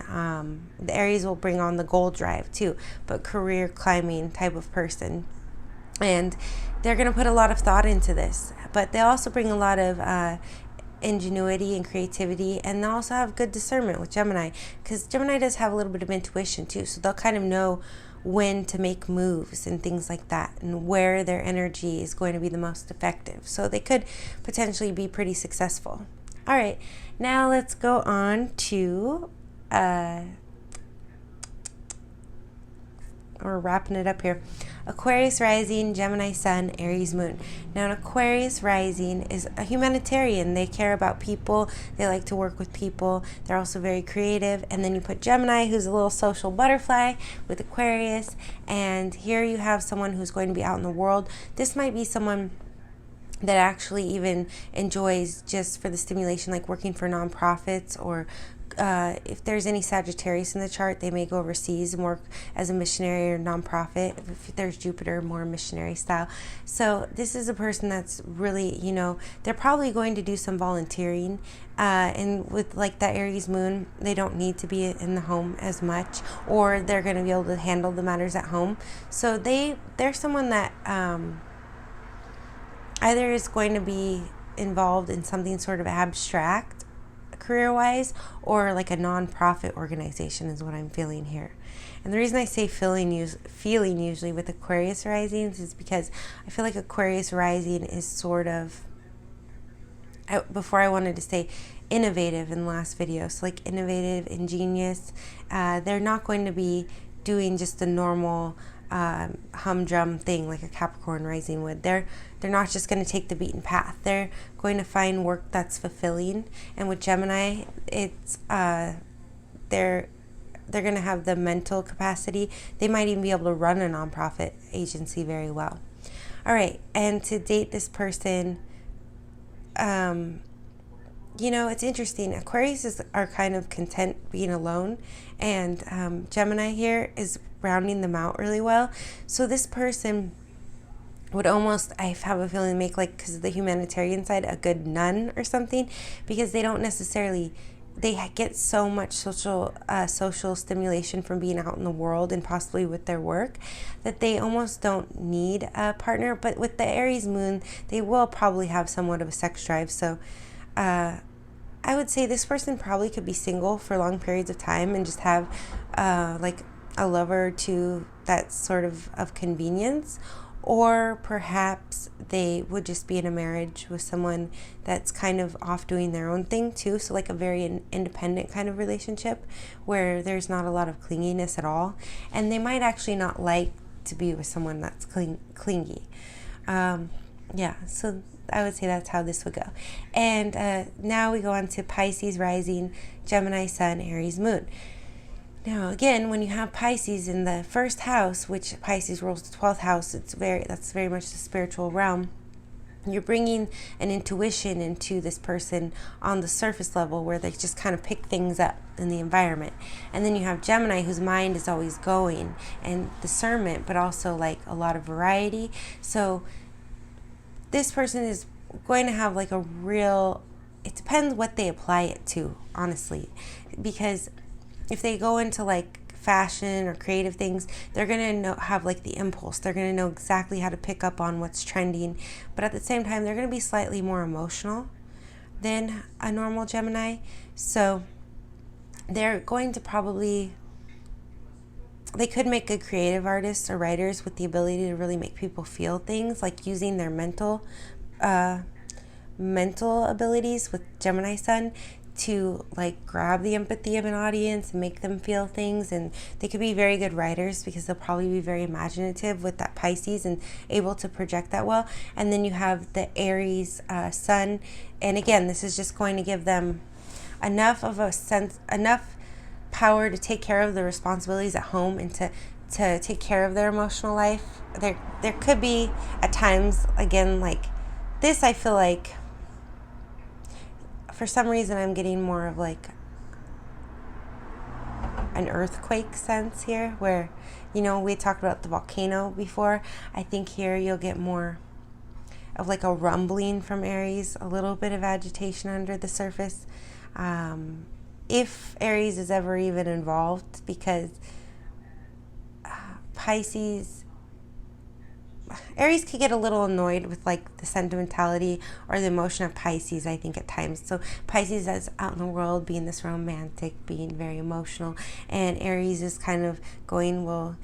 The Aries will bring on the goal drive too, but career climbing type of person. And they're going to put a lot of thought into this. But they also bring a lot of ingenuity and creativity, and they'll also have good discernment with Gemini, because Gemini does have a little bit of intuition too, so they'll kind of know when to make moves and things like that, and where their energy is going to be the most effective. So they could potentially be pretty successful. All right, now let's go on to we're wrapping it up here. Aquarius rising, Gemini sun, Aries moon. Now an Aquarius rising is a humanitarian. They care about people. They like to work with people. They're also very creative. And then you put Gemini, who's a little social butterfly, with Aquarius. And here you have someone who's going to be out in the world. This might be someone that actually even enjoys, just for the stimulation, like working for nonprofits, or if there's any Sagittarius in the chart, they may go overseas and work as a missionary or nonprofit. If there's Jupiter, more missionary style. So this is a person that's really, they're probably going to do some volunteering. And with like that Aries moon, they don't need to be in the home as much, or they're going to be able to handle the matters at home. So they're someone that either is going to be involved in something sort of abstract career-wise, or like a non-profit organization is what I'm feeling here. And the reason I say feeling usually with Aquarius risings is because I feel like Aquarius rising is sort of, before I wanted to say innovative in the last video, so like innovative, ingenious. They're not going to be doing just the normal humdrum thing like a Capricorn rising would. They're not just going to take the beaten path. They're going to find work that's fulfilling. And with Gemini, it's they're going to have the mental capacity. They might even be able to run a nonprofit agency very well. All right, and to date this person, it's interesting. Aquarius are kind of content being alone, and Gemini here is rounding them out really well. So this person would almost, I have a feeling, make, like, because of the humanitarian side, a good nun or something, because they don't necessarily, they get so much social stimulation from being out in the world and possibly with their work, that they almost don't need a partner. But with the Aries moon, they will probably have somewhat of a sex drive. So I would say this person probably could be single for long periods of time and just have like a lover or two that's sort of convenience. Or perhaps they would just be in a marriage with someone that's kind of off doing their own thing too. So like a very independent kind of relationship where there's not a lot of clinginess at all. And they might actually not like to be with someone that's clingy. So I would say that's how this would go. And now we go on to Pisces rising, Gemini sun, Aries moon. Now, again, when you have Pisces in the first house, which Pisces rules the 12th house, that's very much the spiritual realm. You're bringing an intuition into this person on the surface level, where they just kind of pick things up in the environment. And then you have Gemini, whose mind is always going, and discernment, but also like a lot of variety. So this person is going to have like a real it depends what they apply it to, honestly, because if they go into like fashion or creative things, they're going to have like the impulse. They're going to know exactly how to pick up on what's trending. But at the same time, they're going to be slightly more emotional than a normal Gemini. So they're going to probably, they could make good creative artists or writers with the ability to really make people feel things, like using their mental abilities with Gemini Sun to like grab the empathy of an audience and make them feel things. And they could be very good writers because they'll probably be very imaginative with that Pisces and able to project that well. And then you have the Aries Sun, and again, this is just going to give them enough of a sense, enough power to take care of the responsibilities at home and to take care of their emotional life. There could be at times, again, like this, I feel like for some reason I'm getting more of like an earthquake sense here, where, you know, we talked about the volcano before. I think here you'll get more of like a rumbling from Aries, a little bit of agitation under the surface. If Aries is ever even involved, because Aries could get a little annoyed with like the sentimentality or the emotion of Pisces, I think, at times. So Pisces is out in the world being this romantic, being very emotional, and Aries is kind of going, well,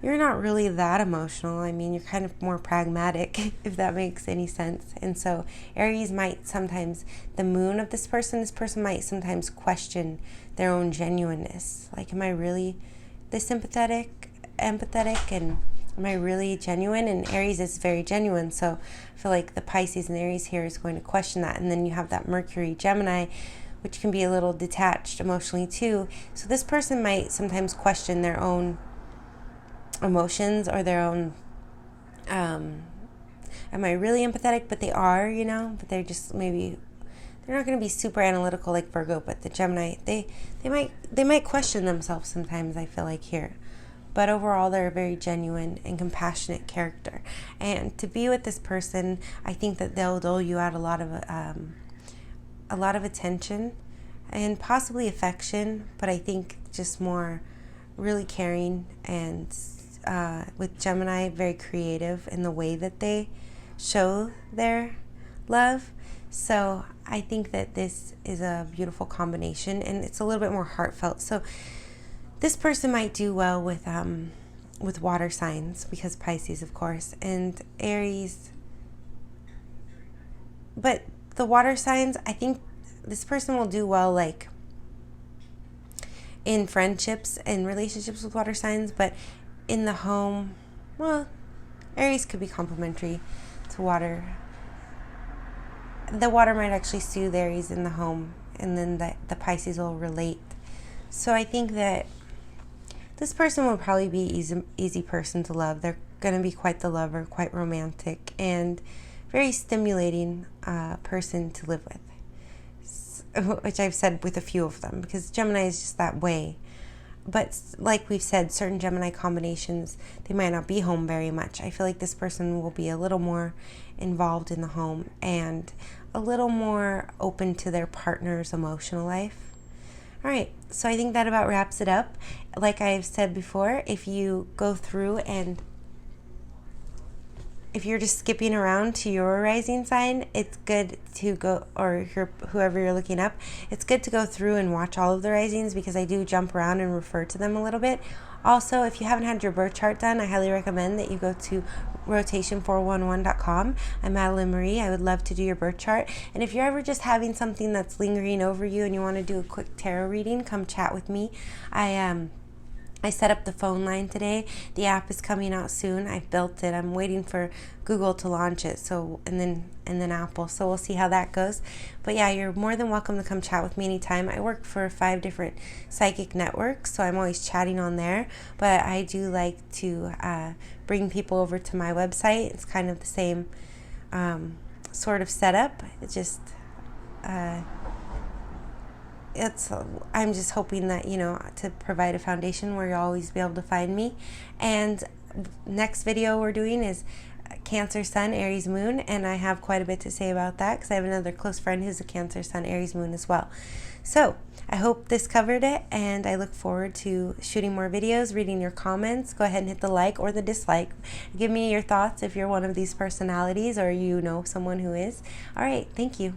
you're not really that emotional. I mean, you're kind of more pragmatic, if that makes any sense. And so Aries might sometimes, the moon of this person might sometimes question their own genuineness. Like, am I really this empathetic, and am I really genuine? And Aries is very genuine. So I feel like the Pisces and Aries here is going to question that. And then you have that Mercury Gemini, which can be a little detached emotionally too. So this person might sometimes question their own emotions or their own, am I really empathetic? But they are, you know, but they're just maybe, they're not going to be super analytical like Virgo, but the Gemini, they might question themselves sometimes, I feel like here. But overall, they're a very genuine and compassionate character. And to be with this person, I think that they'll dole you out a lot of attention and possibly affection, but I think just more really caring, and with Gemini, very creative in the way that they show their love. So I think that this is a beautiful combination, and it's a little bit more heartfelt. So this person might do well with water signs, because Pisces, of course, and Aries. But the water signs, I think this person will do well like in friendships and relationships with water signs, but in the home, well, Aries could be complementary to water. The water might actually soothe Aries in the home, and then the Pisces will relate. So I think that this person will probably be easy person to love. They're going to be quite the lover, quite romantic, and very stimulating person to live with, which I've said with a few of them, because Gemini is just that way. But like we've said, certain Gemini combinations, they might not be home very much. I feel like this person will be a little more involved in the home and a little more open to their partner's emotional life. All right, so I think that about wraps it up. Like I've said before, if you go through and if you're just skipping around to your rising sign, it's good to go, or whoever you're looking up, it's good to go through and watch all of the risings, because I do jump around and refer to them a little bit. Also, if you haven't had your birth chart done, I highly recommend that you go to rotation411.com. I'm Madeline Marie. I would love to do your birth chart. And if you're ever just having something that's lingering over you and you want to do a quick tarot reading, come chat with me. I set up the phone line today. The app is coming out soon. I've built it. I'm waiting for Google to launch it, so and then Apple. So we'll see how that goes. But yeah, you're more than welcome to come chat with me anytime. I work for 5 different psychic networks, so I'm always chatting on there. But I do like to bring people over to my website. It's kind of the same sort of setup. It's just I'm just hoping that, to provide a foundation where you'll always be able to find me. And next video we're doing is Cancer Sun, Aries Moon, and I have quite a bit to say about that because I have another close friend who's a Cancer Sun, Aries Moon as well. So I hope this covered it, and I look forward to shooting more videos, reading your comments. Go ahead and hit the like or the dislike. Give me your thoughts if you're one of these personalities or you know someone who is. All right, thank you.